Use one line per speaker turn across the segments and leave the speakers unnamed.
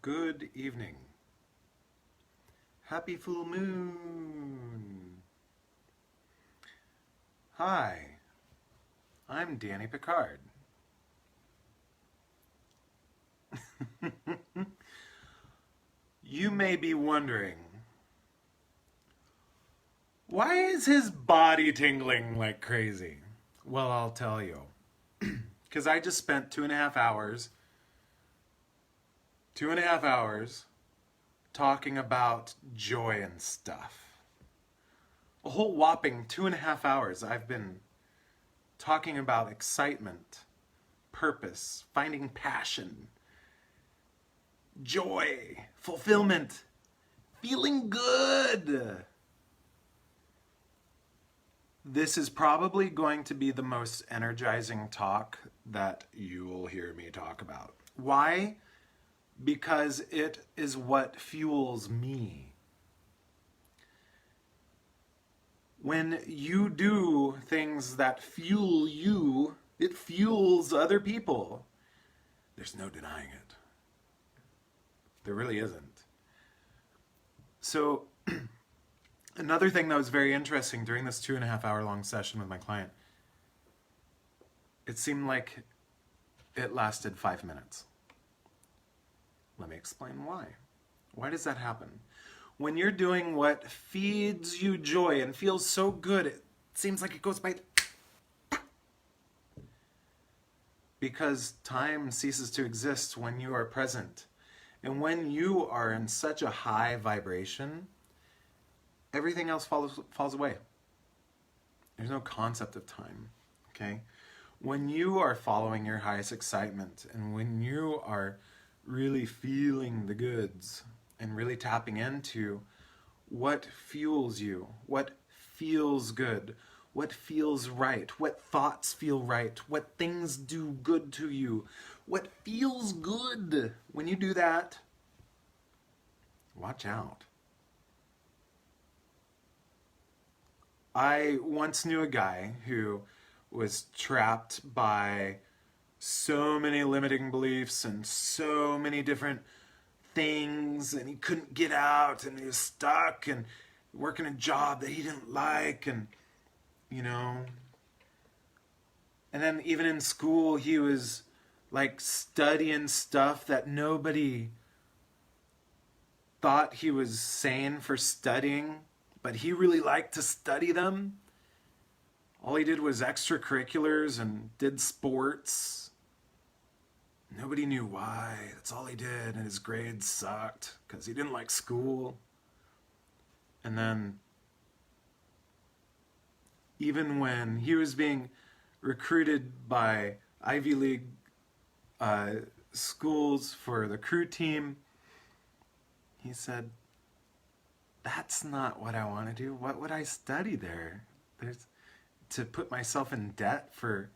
Good evening. Happy full moon. Hi, I'm Danny Picard. You may be wondering, why is his body tingling like crazy? Well, I'll tell you. Because I just spent 2.5 hours talking about joy and stuff. A whole whopping 2.5 hours I've been talking about excitement, purpose, finding passion, joy, fulfillment, feeling good. This is probably going to be the most energizing talk that you will hear me talk about. Why? Because it is what fuels me. When you do things that fuel you, it fuels other people. There's no denying it. There really isn't. So, another thing that was very interesting during this 2.5 hour long session with my client, it seemed like it lasted 5 minutes. Let me explain why. Why does that happen? When you're doing what feeds you joy and feels so good, it seems like it goes by. Because time ceases to exist when you are present. And when you are in such a high vibration, everything else falls away. There's no concept of time, okay? When you are following your highest excitement and when you are really feeling the goods and really tapping into what fuels you, what feels good, what feels right, what thoughts feel right, what things do good to you, what feels good. When you do that, watch out. I once knew a guy who was trapped by so many limiting beliefs and so many different things, and he couldn't get out, and he was stuck and working a job that he didn't like, and and then even in school he was like studying stuff that nobody thought he was sane for studying, but he really liked to study them. All he did was extracurriculars and did sports. Nobody knew why. That's all he did, and his grades sucked because he didn't like school. And then, even when he was being recruited by Ivy League schools for the crew team, he said, that's not what I want to do. What would I study there? To put myself in debt for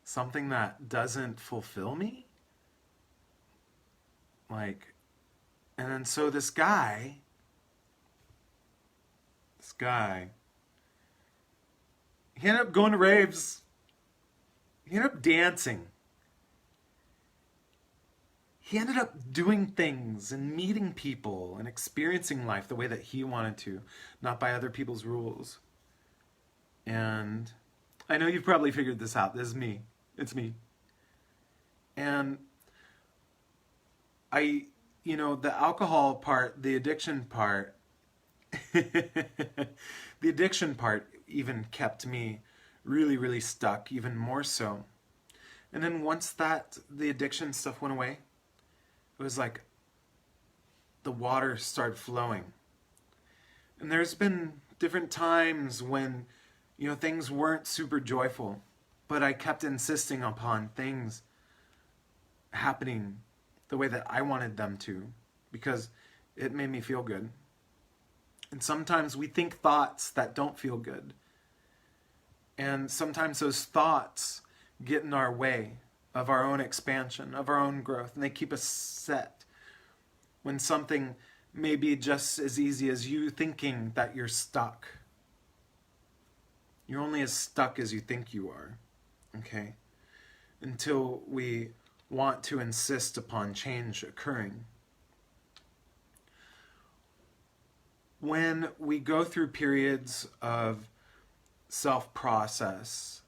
something that doesn't fulfill me? And then so this guy, he ended up going to raves. He ended up dancing. He ended up doing things and meeting people and experiencing life the way that he wanted to, not by other people's rules. And I know you've probably figured this out. This is me. It's me. And the alcohol part, the addiction part, the addiction part even kept me really, really stuck, even more so. And then once the addiction stuff went away, it was like the water started flowing. And there's been different times when, things weren't super joyful, but I kept insisting upon things happening the way that I wanted them to, because it made me feel good. And sometimes we think thoughts that don't feel good. And sometimes those thoughts get in our way of our own expansion, of our own growth, and they keep us set. When something may be just as easy as you thinking that you're stuck. You're only as stuck as you think you are, okay? Until we want to insist upon change occurring. when we go through periods of self-process,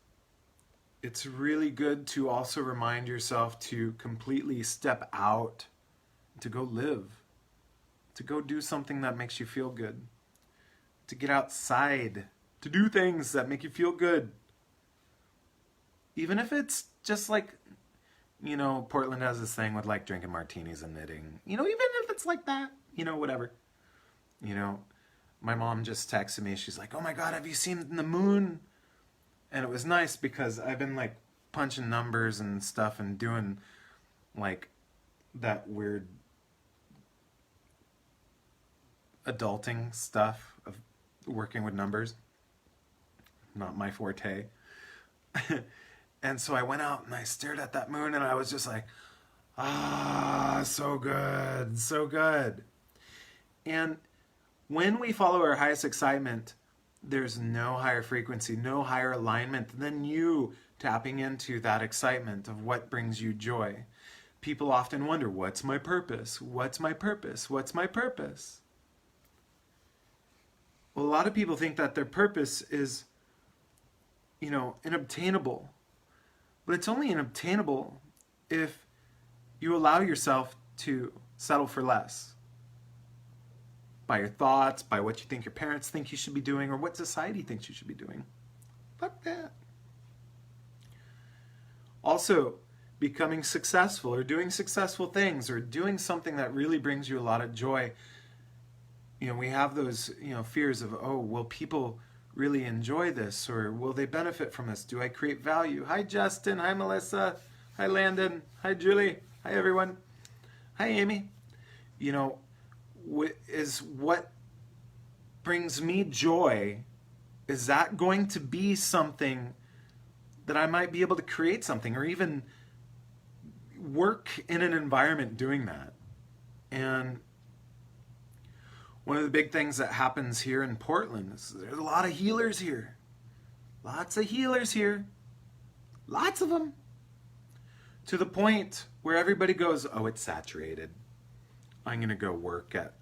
it's really good to also remind yourself to completely step out, to go live, to go do something that makes you feel good, to get outside, to do things that make you feel good. Even if it's just like, you know, Portland has this thing with like drinking martinis and knitting. You know, even if it's like that, you know, whatever. You know, my mom just texted me. She's like, oh my God, have you seen the moon? And it was nice because I've been like punching numbers and stuff and doing like that weird adulting stuff of working with numbers. Not my forte. And so I went out and I stared at that moon and I was just like, ah, so good, so good. And when we follow our highest excitement, there's no higher frequency, no higher alignment than you tapping into that excitement of what brings you joy. People often wonder, what's my purpose? What's my purpose? What's my purpose? Well, a lot of people think that their purpose is, you know, inobtainable. But it's only inobtainable if you allow yourself to settle for less. By your thoughts, by what you think your parents think you should be doing, or what society thinks you should be doing. Fuck that. Also, becoming successful, or doing successful things, or doing something that really brings you a lot of joy. You know, we have those, you know, fears of, oh, will people really enjoy this, or will they benefit from this? Do I create value? Hi, Justin. Hi, Melissa. Hi, Landon. Hi, Julie. Hi, everyone. Hi, Amy. You know, is what brings me joy, is that going to be something that I might be able to create something, or even work in an environment doing that? And one of the big things that happens here in Portland is there's a lot of healers here. Lots of healers here. Lots of them. To the point where everybody goes, oh, it's saturated. I'm going to go work at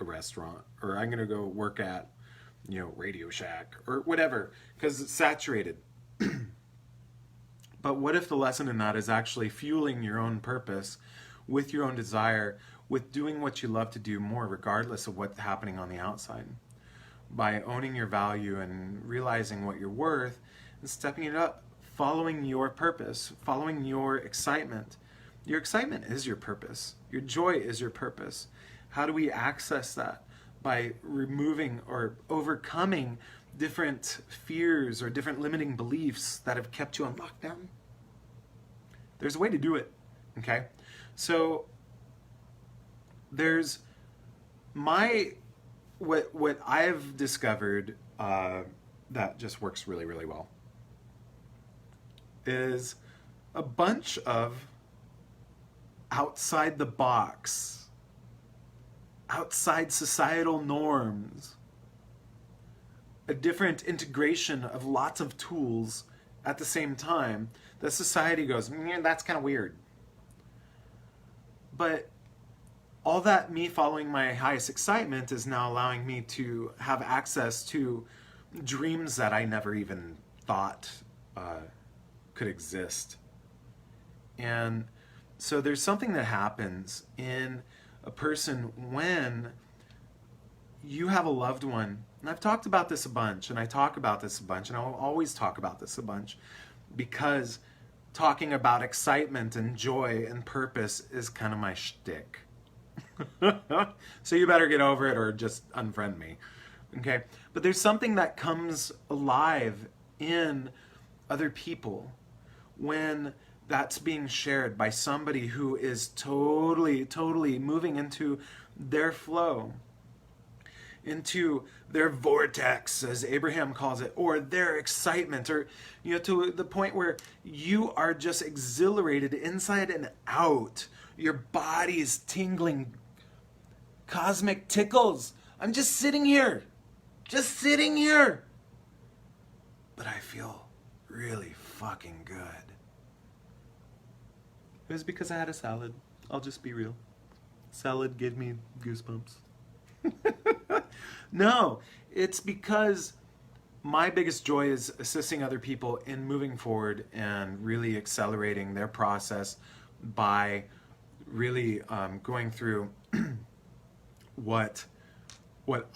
a restaurant, or I'm going to go work at, you know, Radio Shack, or whatever, because it's saturated. But what if the lesson in that is actually fueling your own purpose with your own desire, with doing what you love to do more, regardless of what's happening on the outside? By owning your value and realizing what you're worth and stepping it up, following your purpose, following your excitement. Your excitement is your purpose. Your joy is your purpose. How do we access that? By removing or overcoming different fears or different limiting beliefs that have kept you on lockdown. There's a way to do it, okay? So there's what I've discovered that just works really, really well is a bunch of outside the box, outside societal norms, a different integration of lots of tools at the same time that society goes, that's kind of weird. But all that me following my highest excitement is now allowing me to have access to dreams that I never even thought could exist. And so there's something that happens in a person when you have a loved one, and I've talked about this a bunch, and I talk about this a bunch, and I'll always talk about this a bunch, because talking about excitement and joy and purpose is kind of my shtick. So you better get over it or just unfriend me, okay? But there's something that comes alive in other people when that's being shared by somebody who is totally moving into their flow, into their vortex, as Abraham calls it, or their excitement, or, you know, to the point where you are just exhilarated inside and out. Your body's tingling, cosmic tickles. I'm just sitting here, but I feel really fucking good. It was because I had a salad. I'll just be real. salad gave me goosebumps. No, it's because my biggest joy is assisting other people in moving forward and really accelerating their process by really going through what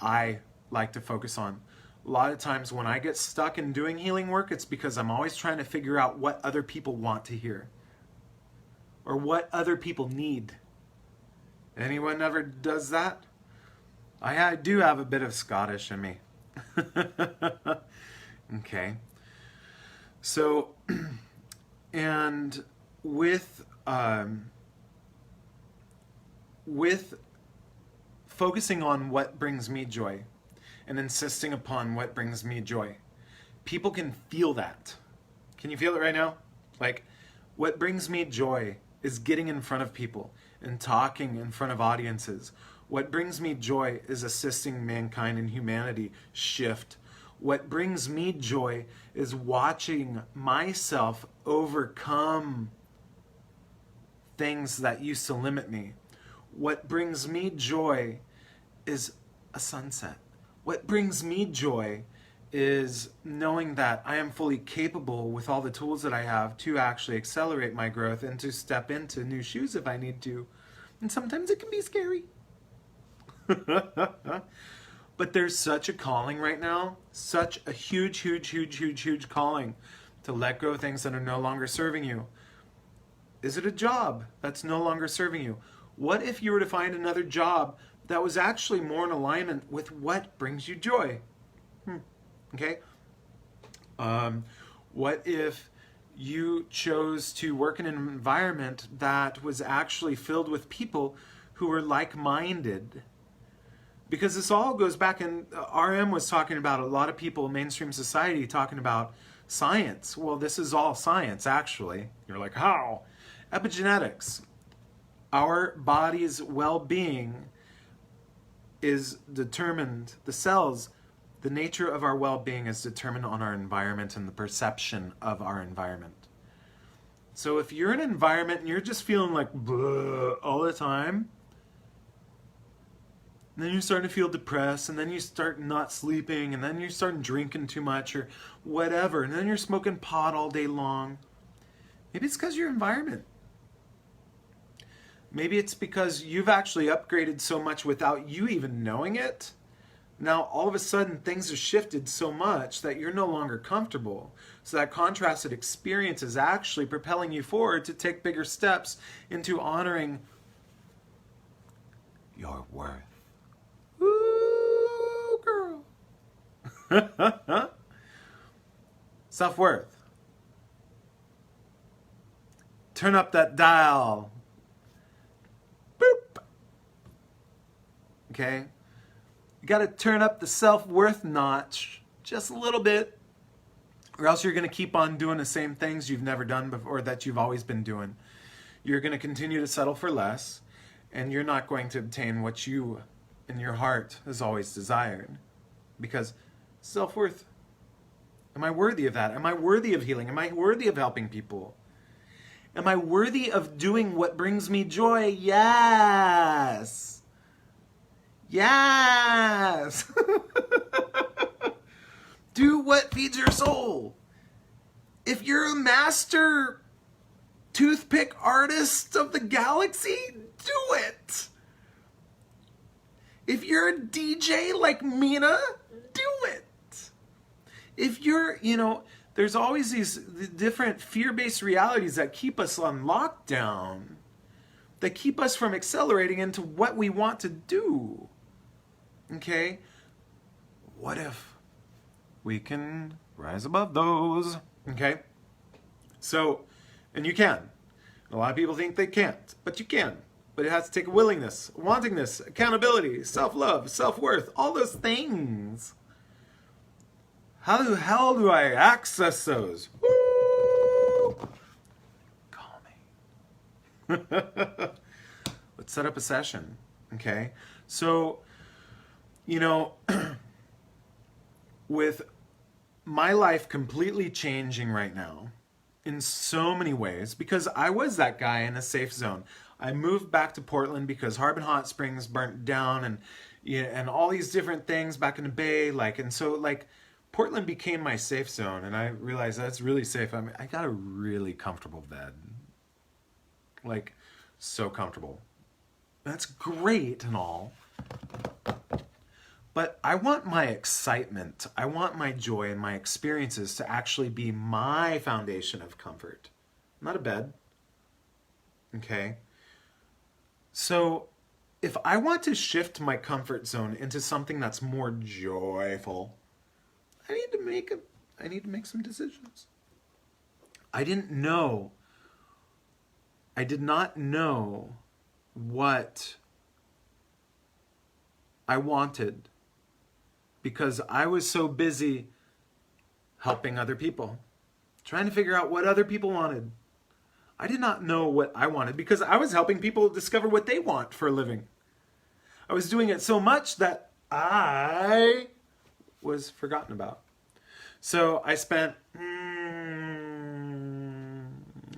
I like to focus on. A lot of times when I get stuck in doing healing work, it's because I'm always trying to figure out what other people want to hear or what other people need. Anyone ever does that? I do have a bit of Scottish in me. Okay. So, and with focusing on what brings me joy and insisting upon what brings me joy, people can feel that. Can you feel it right now? Like, what brings me joy is getting in front of people and talking in front of audiences. What brings me joy is assisting mankind and humanity shift. What brings me joy is watching myself overcome things that used to limit me. What brings me joy is a sunset. What brings me joy is knowing that I am fully capable with all the tools that I have to actually accelerate my growth and to step into new shoes if I need to. And sometimes it can be scary. But there's such a calling right now, such a huge calling to let go of things that are no longer serving you. Is it a job that's no longer serving you? What if you were to find another job that was actually more in alignment with what brings you joy? Okay? What if you chose to work in an environment that was actually filled with people who were like-minded? Because this all goes back, and RM was talking about a lot of people in mainstream society talking about science. Well, this is all science, actually. You're like, how? Epigenetics. Our body's well-being is determined, the cells, the nature of our well-being is determined on our environment and the perception of our environment. So if you're in an environment and you're just feeling like blah all the time, and then you're starting to feel depressed, and then you start not sleeping, and then you're starting drinking too much or whatever, and then you're smoking pot all day long, maybe it's because of your environment. Maybe it's because you've actually upgraded so much without you even knowing it. Now, all of a sudden, things have shifted so much that you're no longer comfortable. So that contrasted experience is actually propelling you forward to take bigger steps into honoring your worth. Ooh, girl. Self-worth. Turn up that dial. Boop. Okay? You got to turn up the self-worth notch just a little bit, or else you're going to keep on doing the same things you've never done before, or that you've always been doing. You're going to continue to settle for less, and you're not going to obtain what you in your heart has always desired. Because self-worth, am I worthy of that? Am I worthy of healing? Am I worthy of helping people? Am I worthy of doing what brings me joy? Yes. Yes! Do what feeds your soul. If you're a master toothpick artist of the galaxy, do it. If you're a DJ like Mina, do it. If you're, there's always these different fear-based realities that keep us on lockdown, that keep us from accelerating into what we want to do. Okay, what if we can rise above those? Okay, so, and you can. A lot of people think they can't, but you can. But it has to take a willingness, a wantingness, accountability, self-love, self-worth, all those things. How the hell do I access those? Woo! Call me. Let's set up a session, okay? So, with my life completely changing right now, in so many ways because I was that guy in a safe zone. I moved back to Portland because Harbin Hot Springs burnt down, and yeah, and all these different things back in the Bay, and so Portland became my safe zone, and I realized that's really safe. I got a really comfortable bed, so comfortable. That's great and all, but I want my excitement, I want my joy and my experiences to actually be my foundation of comfort, not a bed. Okay? So if I want to shift my comfort zone into something that's more joyful, I need to make some decisions. I did not know what I wanted because I was so busy helping other people, trying to figure out what other people wanted. I did not know what I wanted because I was helping people discover what they want for a living. I was doing it so much that I was forgotten about. So I spent a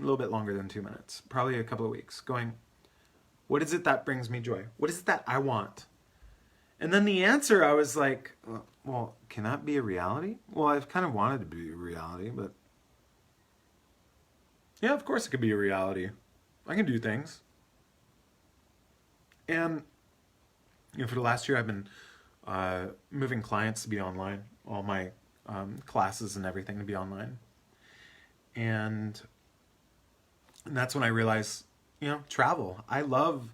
little bit longer than 2 minutes, probably a couple of weeks, going, what is it that brings me joy? What is it that I want? And then the answer, I was like, well, can that be a reality? Well, I've kind of wanted to be a reality, but yeah, of course it could be a reality. I can do things. And for the last year, I've been moving clients to be online, all my classes and everything to be online. And that's when I realized, travel. I love,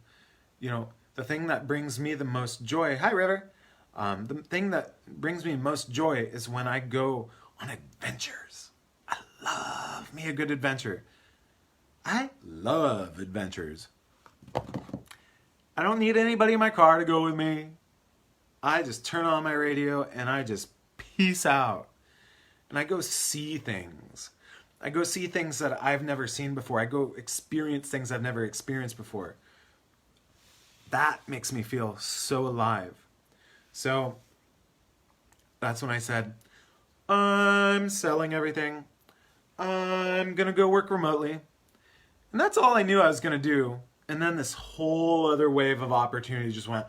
the thing that brings me the most joy. Hi, River. The thing that brings me most joy is when I go on adventures. I love me a good adventure. I love adventures. I don't need anybody in my car to go with me. I just turn on my radio and I just peace out. And I go see things. I go see things that I've never seen before. I go experience things I've never experienced before. That makes me feel so alive. So that's when I said, I'm selling everything. I'm going to go work remotely. And that's all I knew I was going to do. And then this whole other wave of opportunity just went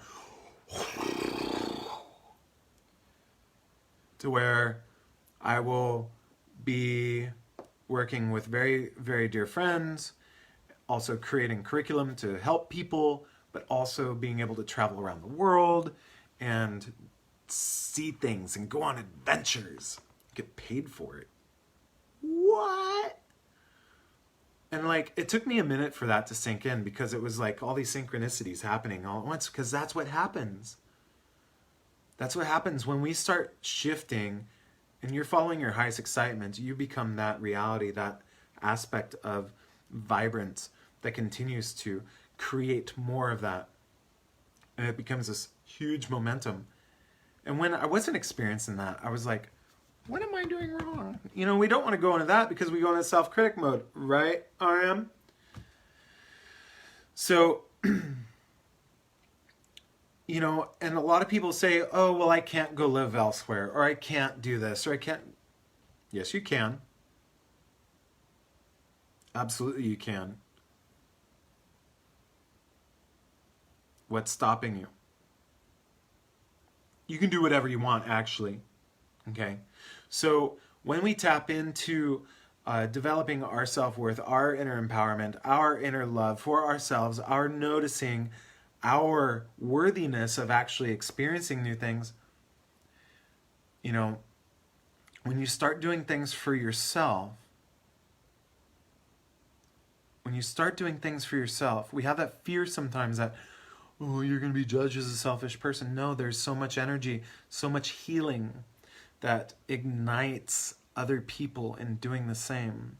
to where I will be working with very, very dear friends, also creating curriculum to help people, but also being able to travel around the world and see things and go on adventures, get paid for it. What? And it took me a minute for that to sink in because it was all these synchronicities happening all at once, because that's what happens. That's what happens when we start shifting and you're following your highest excitement. You become that reality, that aspect of vibrance that continues to create more of that. And it becomes this huge momentum. And when I wasn't experiencing that, I was like, what am I doing wrong? We don't want to go into that because we go into self-critic mode, right, RM? So, and a lot of people say, oh, well, I can't go live elsewhere, or I can't do this, or I can't. Yes, you can. Absolutely, you can. What's stopping you? You can do whatever you want, actually. Okay? So when we tap into developing our self-worth, our inner empowerment, our inner love for ourselves, our noticing our worthiness of actually experiencing new things, when you start doing things for yourself, we have that fear sometimes that, oh, you're going to be judged as a selfish person. No, there's so much energy, so much healing that ignites other people in doing the same.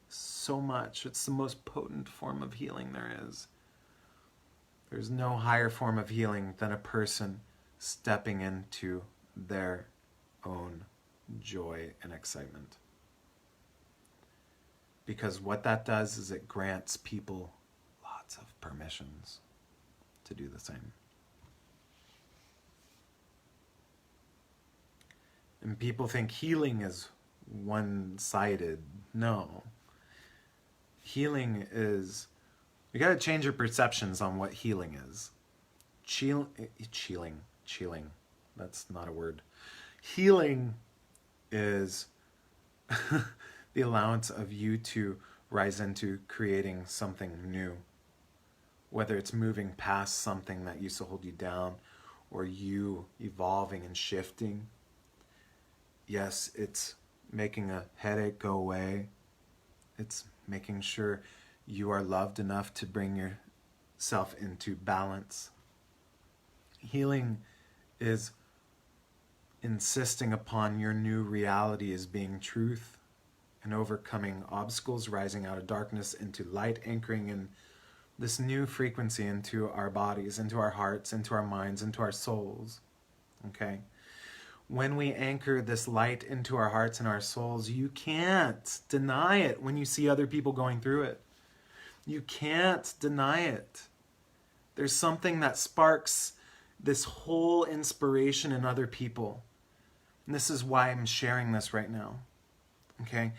So much. It's the most potent form of healing there is. There's no higher form of healing than a person stepping into their own joy and excitement. Because what that does is it grants people lots of permissions to do the same. And people think healing is one-sided. No. Healing is, you got to change your perceptions on what healing is. Chilling. That's not a word. Healing is the allowance of you to rise into creating something new. Whether it's moving past something that used to hold you down, or you evolving and shifting. Yes, it's making a headache go away. It's making sure you are loved enough to bring yourself into balance. Healing is insisting upon your new reality as being truth and overcoming obstacles, rising out of darkness into light, anchoring in this new frequency into our bodies, into our hearts, into our minds, into our souls. Okay? When we anchor this light into our hearts and our souls, you can't deny it when you see other people going through it. You can't deny it. There's something that sparks this whole inspiration in other people. And this is why I'm sharing this right now. Okay?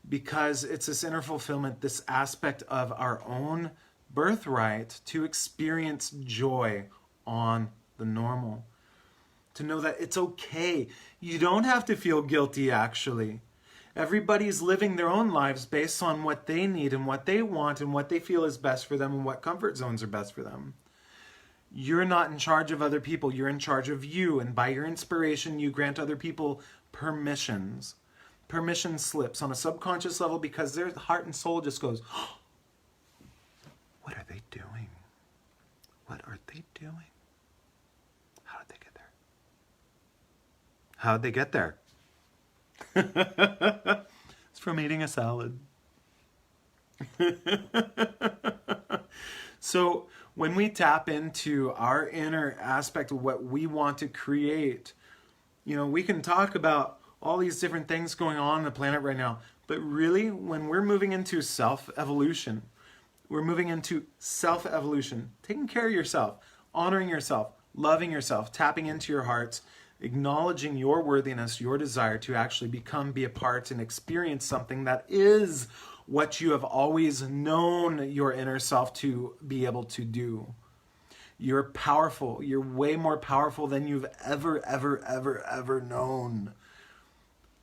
Because it's this inner fulfillment, this aspect of our own birthright to experience joy on the normal. To know that it's okay. You don't have to feel guilty, actually. Everybody's living their own lives based on what they need and what they want and what they feel is best for them and what comfort zones are best for them. You're not in charge of other people. You're in charge of you. And by your inspiration, you grant other people permissions. Permission slips on a subconscious level because their heart and soul just goes, oh, what are they doing? What are they doing? How did they get there? How did they get there? It's from eating a salad. So when we tap into our inner aspect of what we want to create, we can talk about all these different things going on the planet right now. But really, when we're moving into self-evolution, taking care of yourself, honoring yourself, loving yourself, tapping into your hearts, acknowledging your worthiness, your desire to actually be a part and experience something that is what you have always known your inner self to be able to do. You're powerful. You're way more powerful than you've ever known.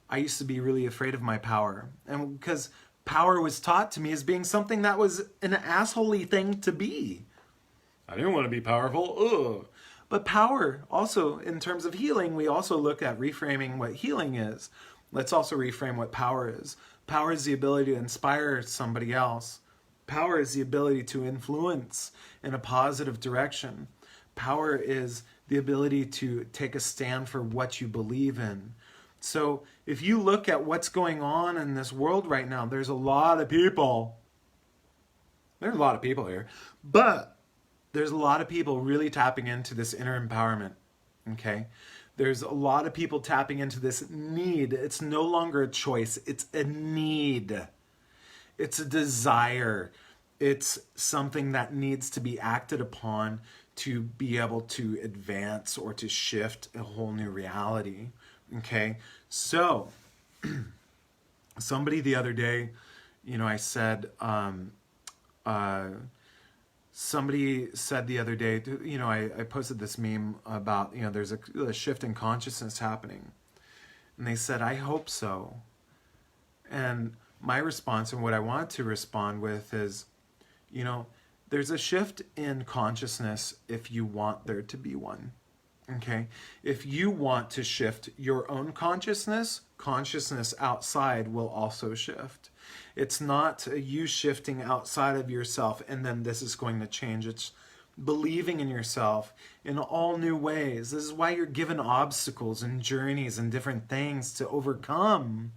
I used to be really afraid of my power. And because power was taught to me as being something that was an assholey thing to be. I didn't want to be powerful. Ugh. But power, also, in terms of healing, we also look at reframing what healing is. Let's also reframe what power is. Power is the ability to inspire somebody else. Power is the ability to influence in a positive direction. Power is the ability to take a stand for what you believe in. So if you look at what's going on in this world right now, there's a lot of people. There's a lot of people here. But there's a lot of people really tapping into this inner empowerment. Okay? There's a lot of people tapping into this need. It's no longer a choice. It's a need. It's a desire. It's something that needs to be acted upon to be able to advance or to shift a whole new reality. Okay? So, somebody the other day, I said, somebody said the other day, I posted this meme about, there's a shift in consciousness happening. And they said, I hope so. And my response and what I want to respond with is, there's a shift in consciousness if you want there to be one. Okay? If you want to shift your own consciousness outside will also shift. It's not you shifting outside of yourself and then this is going to change. It's believing in yourself in all new ways. This is why you're given obstacles and journeys and different things to overcome.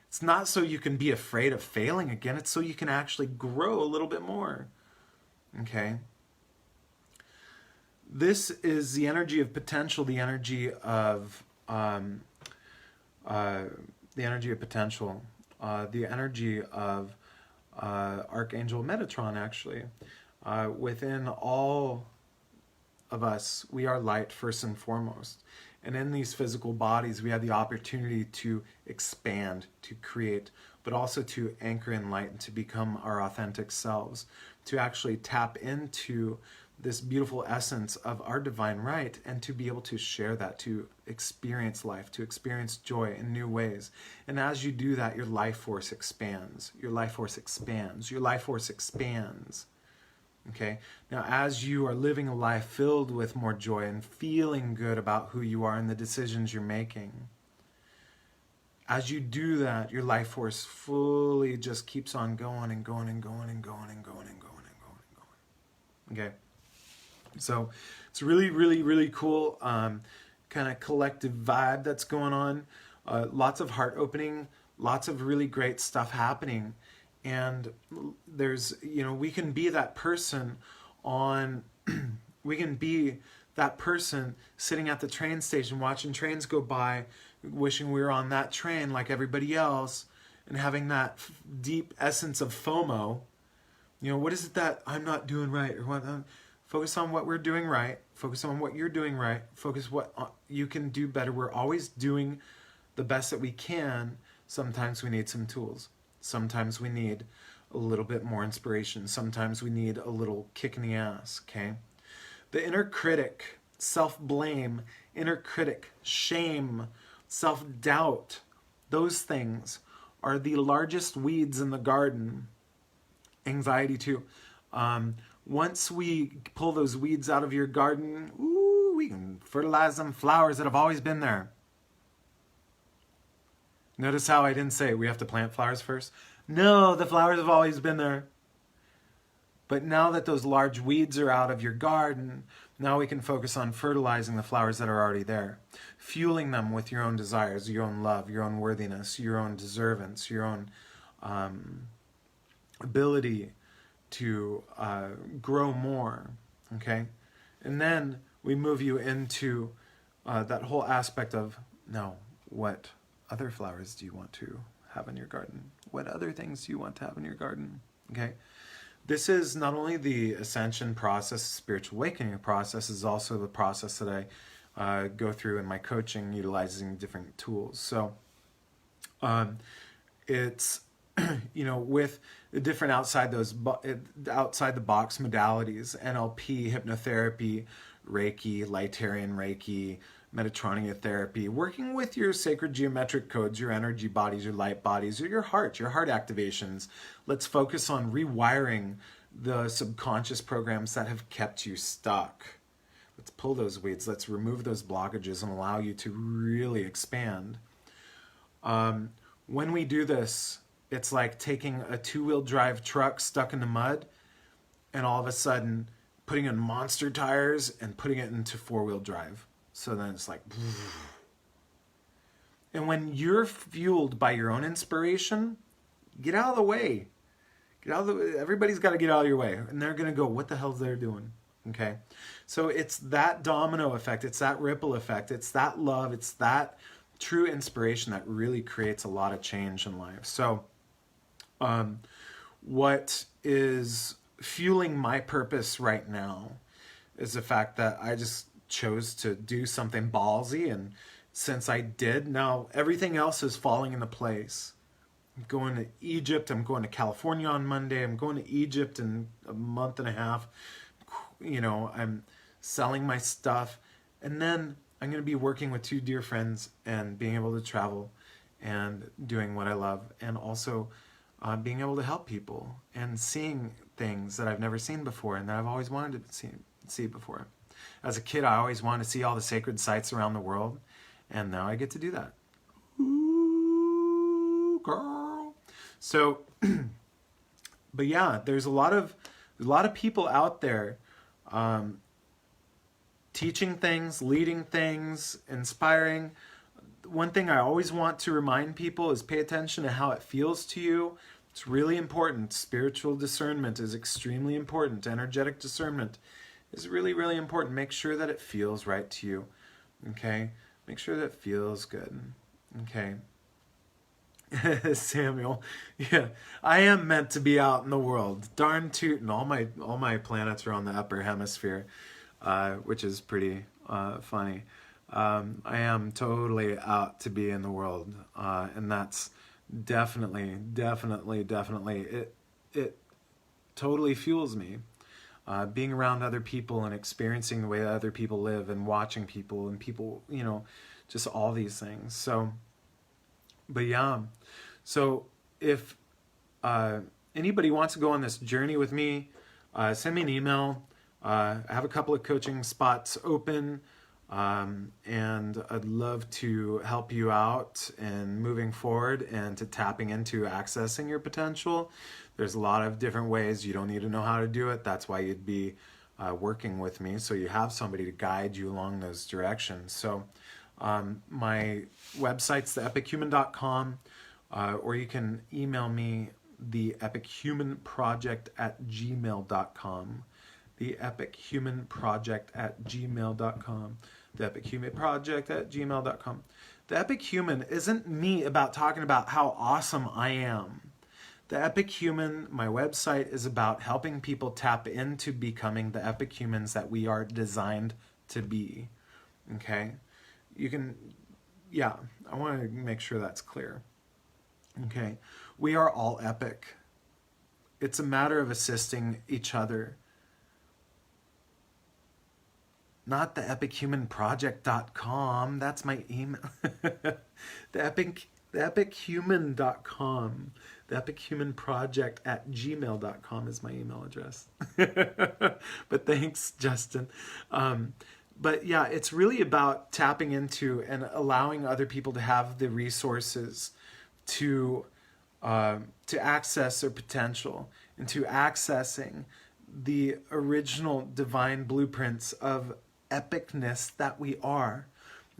It's not so you can be afraid of failing again. It's so you can actually grow a little bit more. Okay? This is the energy of potential, the energy of Archangel Metatron, actually. Within all of us, we are light first and foremost. And in these physical bodies, we have the opportunity to expand, to create, but also to anchor in light and to become our authentic selves, to actually tap into this beautiful essence of our divine right and to be able to share that, to experience life, to experience joy in new ways. And as you do that, your life force expands. Your life force expands. Your life force expands. Okay? Now, as you are living a life filled with more joy and feeling good about who you are and the decisions you're making, as you do that, your life force fully just keeps on going and going and going and going and going and going and going and going. Okay? So it's really, really, really cool kind of collective vibe that's going on. Lots of heart opening, lots of really great stuff happening. And there's, we can be that person we can be that person sitting at the train station watching trains go by, wishing we were on that train like everybody else, and having that deep essence of FOMO. What is it that I'm not doing right? Or what? Focus on what we're doing right. Focus on what you're doing right. Focus what you can do better. We're always doing the best that we can. Sometimes we need some tools. Sometimes we need a little bit more inspiration. Sometimes we need a little kick in the ass, okay? The inner critic, self-blame, inner critic, shame, self-doubt, those things are the largest weeds in the garden. Anxiety too. Once we pull those weeds out of your garden, we can fertilize them flowers that have always been there. Notice how I didn't say we have to plant flowers first? No, the flowers have always been there. But now that those large weeds are out of your garden, now we can focus on fertilizing the flowers that are already there. Fueling them with your own desires, your own love, your own worthiness, your own deservance, your own ability to grow more, okay? And then we move you into that whole aspect of, now, what other flowers do you want to have in your garden? What other things do you want to have in your garden, okay? This is not only the ascension process, spiritual awakening process, is also the process that I go through in my coaching, utilizing different tools. So it's, with the different outside the box modalities, NLP, hypnotherapy, Reiki, Lightarian Reiki, Metatronia therapy, working with your sacred geometric codes, your energy bodies, your light bodies, or your heart activations. Let's focus on rewiring the subconscious programs that have kept you stuck. Let's pull those weeds. Let's remove those blockages and allow you to really expand. When we do this, it's like taking a two-wheel drive truck stuck in the mud and all of a sudden putting in monster tires and putting it into four-wheel drive. So then it's like, and when you're fueled by your own inspiration, get out of the way. Everybody's got to get out of your way. And they're going to go, what the hell's they doing? Okay. So it's that domino effect. It's that ripple effect. It's that love. It's that true inspiration that really creates a lot of change in life. So what is fueling my purpose right now is the fact that I just chose to do something ballsy, and since I did, now everything else is falling into place. I'm going to Egypt, I'm going to California on Monday, I'm going to Egypt in a month and a half, I'm selling my stuff, and then I'm going to be working with two dear friends and being able to travel and doing what I love, and also being able to help people and seeing things that I've never seen before and that I've always wanted to see before. As a kid, I always wanted to see all the sacred sites around the world, and now I get to do that. Ooh, girl. So, but yeah, there's a lot of people out there teaching things, leading things, inspiring. One thing I always want to remind people is pay attention to how it feels to you. It's really important. Spiritual discernment is extremely important. Energetic discernment is really, really important. Make sure that it feels right to you, okay? Make sure that it feels good, okay? Samuel, yeah, I am meant to be out in the world. Darn tootin', all my planets are on the upper hemisphere. which is pretty funny. I am totally out to be in the world, and that's definitely it totally fuels me. Being around other people and experiencing the way that other people live and watching people and people, just all these things. So, but yeah, so if anybody wants to go on this journey with me, send me an email. I have a couple of coaching spots open, and I'd love to help you out in moving forward and to tapping into accessing your potential. There's a lot of different ways. You don't need to know how to do it. That's why you'd be working with me, so you have somebody to guide you along those directions. So my website's theepichuman.com, or you can email me, theepichumanproject@gmail.com. theepichumanproject@gmail.com. theepichumanproject@gmail.com. The Epic Human isn't me about talking about how awesome I am. The Epic Human, my website, is about helping people tap into becoming the epic humans that we are designed to be. Okay? You can, yeah, I want to make sure that's clear. Okay? We are all epic. It's a matter of assisting each other. Not the epichumanproject.com. That's my email. theepichuman.com. theepichumanproject@gmail.com is my email address. But thanks, Justin. But yeah, it's really about tapping into and allowing other people to have the resources to access their potential, and to accessing the original divine blueprints of epicness that we are.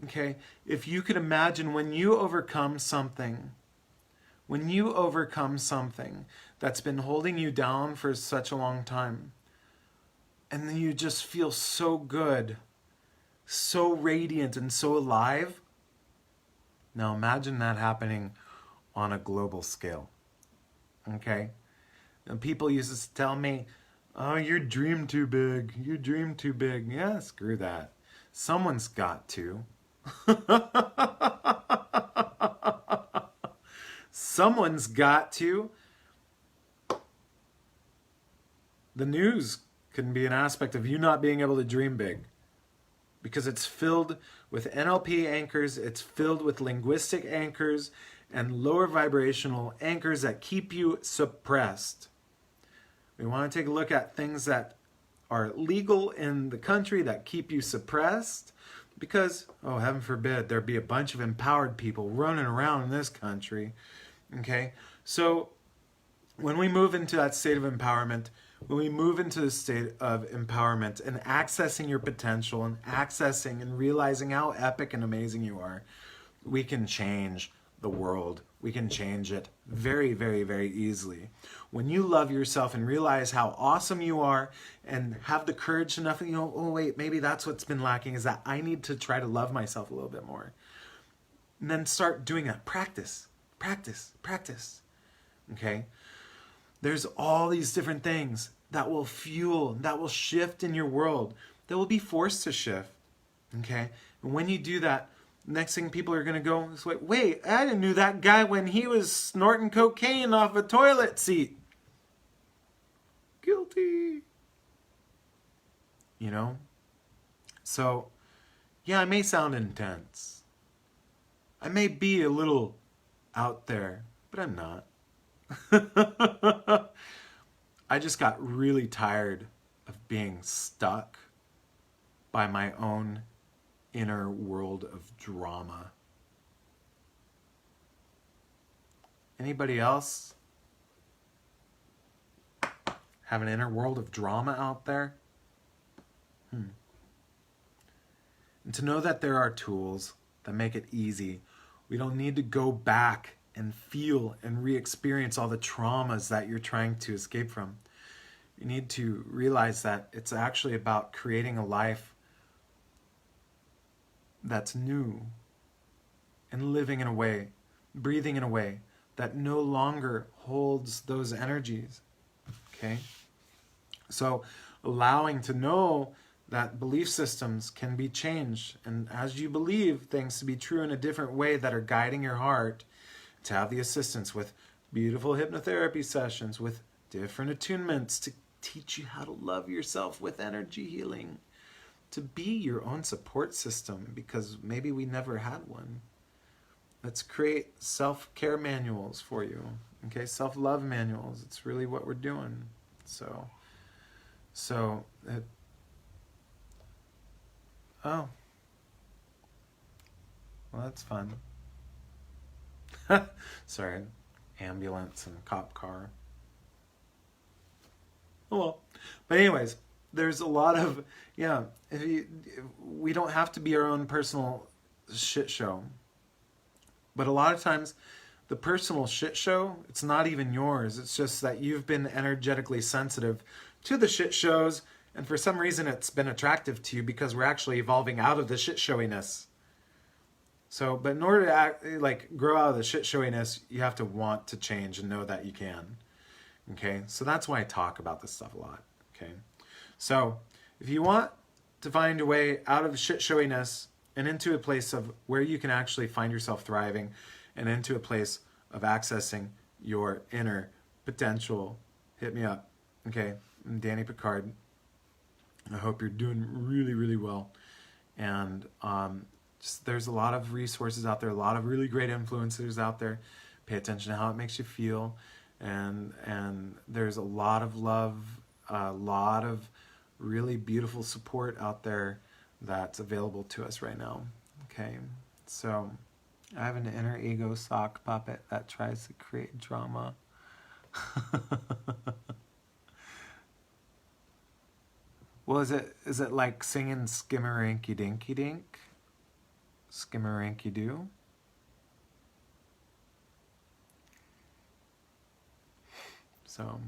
Okay? If you could imagine when you overcome something that's been holding you down for such a long time, and then you just feel so good, so radiant, and so alive. Now imagine that happening on a global scale. Okay? And people used to tell me, oh, you dream too big. You dream too big. Yeah, screw that. Someone's got to. Someone's got to. The news can be an aspect of you not being able to dream big, because it's filled with NLP anchors, it's filled with linguistic anchors and lower vibrational anchors that keep you suppressed. We want to take a look at things that are legal in the country that keep you suppressed, because, oh, heaven forbid, there be a bunch of empowered people running around in this country. Okay? So when we move into that state of empowerment, when we move into the state of empowerment and accessing your potential and accessing and realizing how epic and amazing you are, we can change the world. We can change it very, very, very easily. When you love yourself and realize how awesome you are and have the courage enough, oh wait, maybe that's what's been lacking, is that I need to try to love myself a little bit more. And then start doing that. Practice. Okay? There's all these different things that will fuel, that will shift in your world, that will be forced to shift. Okay? And when you do that, next thing people are going to go is like, wait, I didn't know that guy when he was snorting cocaine off a toilet seat. Guilty. So, yeah, I may sound intense. I may be a little out there, but I'm not. I just got really tired of being stuck by my own inner world of drama. Anybody else have an inner world of drama out there? And to know that there are tools that make it easy. We don't need to go back and feel and re-experience all the traumas that you're trying to escape from. You need to realize that it's actually about creating a life that's new and living in a way, breathing in a way that no longer holds those energies. Okay? So allowing to know that belief systems can be changed. And as you believe things to be true in a different way that are guiding your heart, to have the assistance with beautiful hypnotherapy sessions, with different attunements to teach you how to love yourself with energy healing, to be your own support system, because maybe we never had one. Let's create self-care manuals for you, okay? Self-love manuals. It's really what we're doing. So oh, well, that's fun. Sorry, ambulance and cop car. Oh well. But anyways, there's a lot of, yeah, we don't have to be our own personal shit show. But a lot of times, the personal shit show, it's not even yours. It's just that you've been energetically sensitive to the shit shows, and for some reason it's been attractive to you because we're actually evolving out of the shit showiness. So, but in order to grow out of the shit showiness, you have to want to change and know that you can. Okay, so that's why I talk about this stuff a lot. Okay, so if you want to find a way out of shit showiness and into a place of where you can actually find yourself thriving, and into a place of accessing your inner potential, hit me up. Okay, I'm Danny Picard. I hope you're doing really, really well. And there's a lot of resources out there, a lot of really great influencers out there. Pay attention to how it makes you feel. And there's a lot of love, a lot of really beautiful support out there that's available to us right now. Okay, so I have an inner ego sock puppet that tries to create drama. Well, is it like singing Skimmeranky Dinky Dink? Skimmeranky Doo? So,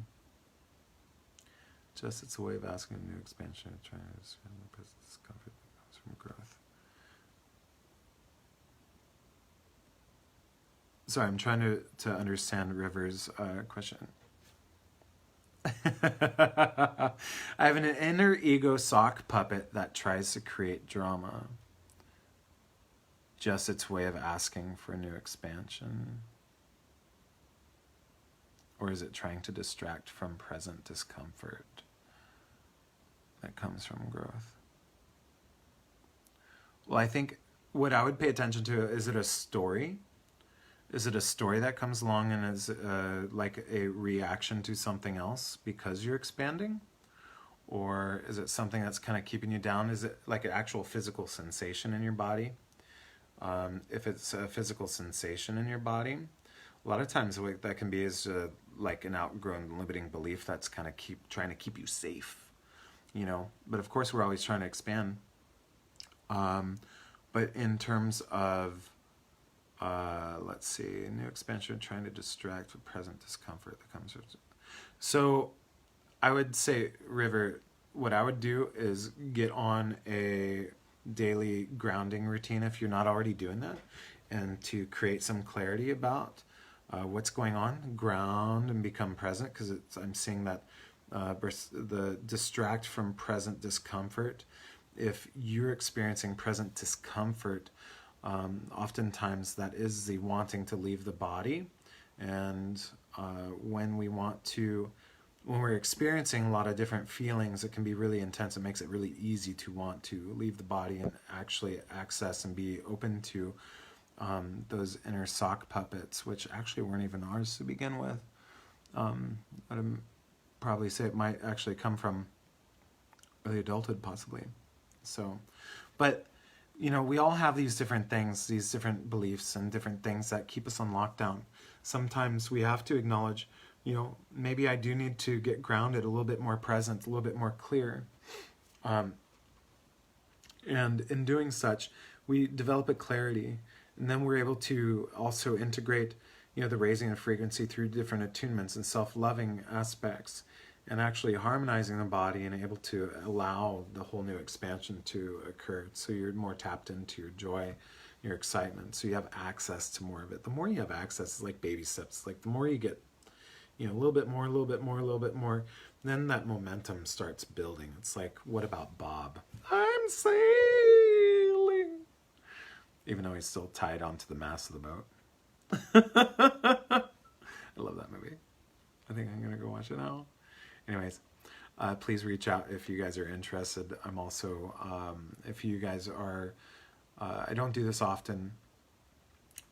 just it's a way of asking a new expansion and trying to understand the present discomfort that comes from growth. Sorry, I'm trying to understand River's question. I have an inner ego sock puppet that tries to create drama. Just its way of asking for a new expansion. Or is it trying to distract from present discomfort that comes from growth? Well, I think what I would pay attention to, is it a story? Is it a story that comes along and is like a reaction to something else because you're expanding? Or is it something that's kind of keeping you down? Is it like an actual physical sensation in your body? If it's a physical sensation in your body, a lot of times what that can be is like an outgrown limiting belief that's kind of trying to keep you safe, you know. But of course we're always trying to expand. But in terms of let's see, new expansion trying to distract from present discomfort that comes from. So I would say, River, what I would do is get on a daily grounding routine if you're not already doing that, and to create some clarity about what's going on, ground and become present, because I'm seeing that the distract from present discomfort. If you're experiencing present discomfort, oftentimes that is the wanting to leave the body. And when we're experiencing a lot of different feelings, it can be really intense. It makes it really easy to want to leave the body and actually access and be open to those inner sock puppets, which actually weren't even ours to begin with. I'd probably say it might actually come from early adulthood, possibly. So, but you know, we all have these different things, these different beliefs and different things that keep us on lockdown. Sometimes we have to acknowledge, you know, maybe I do need to get grounded, a little bit more present, a little bit more clear. And in doing such, we develop a clarity, and then we're able to also integrate, you know, the raising of frequency through different attunements and self-loving aspects, and actually harmonizing the body and able to allow the whole new expansion to occur. So you're more tapped into your joy, your excitement. So you have access to more of it. The more you have access, it's like baby steps. Like the more you get, you know, a little bit more, a little bit more, a little bit more, then that momentum starts building. It's like, what about Bob? I'm sailing. Even though he's still tied onto the mast of the boat. I love that movie. I think I'm going to go watch it now. Anyways, please reach out if you guys are interested. I'm also, if you guys are, I don't do this often,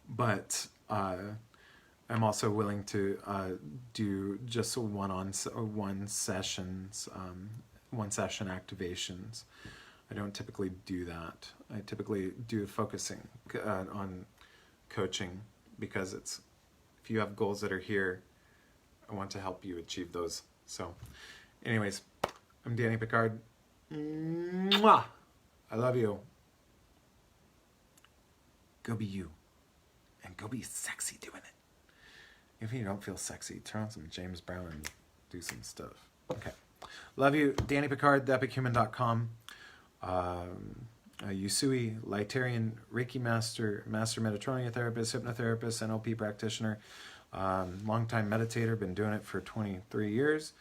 but I'm also willing to do just one session activations. I don't typically do that. I typically do focusing on coaching, because it's, if you have goals that are here, I want to help you achieve those. So anyways, I'm Danny Picard. Mwah! I love you. Go be you. And go be sexy doing it. If you don't feel sexy, turn on some James Brown and do some stuff. Okay. Love you. Danny Picard, theepichuman.com. Usui, Lightarian, Reiki Master, Master Metatronia Therapist, Hypnotherapist, NLP Practitioner, longtime meditator, been doing it for 23 years,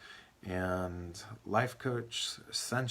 and life coach, Ascension